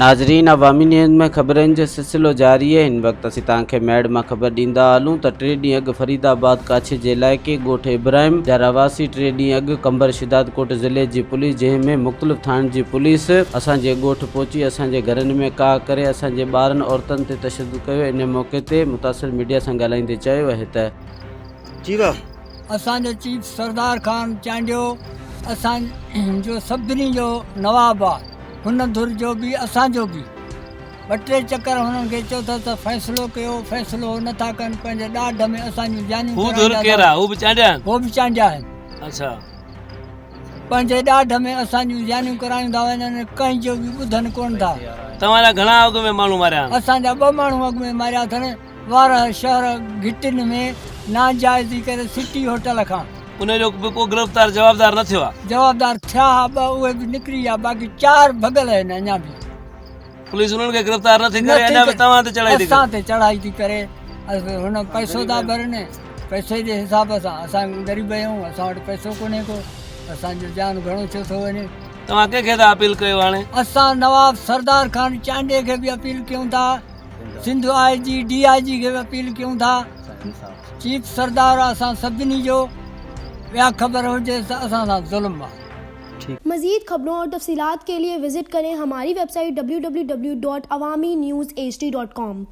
नाज़रीन, अवामी न्यूज़ में ख़बरनि जो सिलसिलो जारी है। इन वक्त असीं तव्हांखे मेड़ में ख़बर ॾींदा हलूं त 3 ॾींहं अॻु फरीदाबादकाछी जे इलाइक़े ॻोठ इब्राहिम जा रवासी 3 ॾींहं अॻु कंबर शिदातकोट ज़िले जी पुलिस, जंहिंमें मुख़्तलिफ़ थाणनि जी पुलिस असांजे ॻोठ पहुची असांजे घरनि में का करे असांजे ॿारनि औरतुनि ते तशद्दुद कयो। इन मौक़े ते मुतासिर मीडिया सां ॻाल्हाईंदे चयो आहे त असांजो चीफ सरदार खान चांडियो असांजो सभिनी जो नवाब आहे, हुन धुर जो बि असांजो बि 2-3 चकर हुननि खे चयो त फ़ैसिलो कयो, फ़ैसिलो नथा कनि, पंहिंजे ॾाढ में असांजूं जानियूं हो बि चांडिया आहिनि। अच्छा, पंहिंजे ॾाढ में असांजूं जानियूं करायूं था वञनि, कंहिंजो बि ॿुधनि कोन था। तव्हांजा घणा अॻु में माण्हू मारिया? असांजा 2 माण्हू अॻु में मारिया अथनि, वारह शहर घिटिन में नाजाइज़ी करे सिटी होटल खां। उनजो को गिरफ़्तार जवाबदार न थियो आहे? जवाबदार थिया 2, उहे बि निकिरी विया, बाक़ी 4 भॻल आहिनि अञा बि। पुलिस उन्हनि खे गिरफ़्तार न थी करे अञा बि तव्हां ते चढ़ाई थी करे? असां ते चढ़ाई थी करे। हुन पैसो था भरनि, पैसे जे हिसाब सां असां ग़रीब आहियूं, असां वटि पैसो कोन्हे को, असांजो जान घणो छो थो वञे। तव्हां कंहिंखे था अपील कयो हाणे? असां नवाब सरदार खान चांडे खे बि अपील कयूं था, सिंध IG DIG खे बि अपील कयूं था, चीफ सरदार असां सभिनी जो या ख़बर हुजे असां सां ज़ुल्म आहे। मज़ीद खबरों और तफसीलात के लिए विजिट करें हमारी वेबसाइट www.awamiNewsHD.com।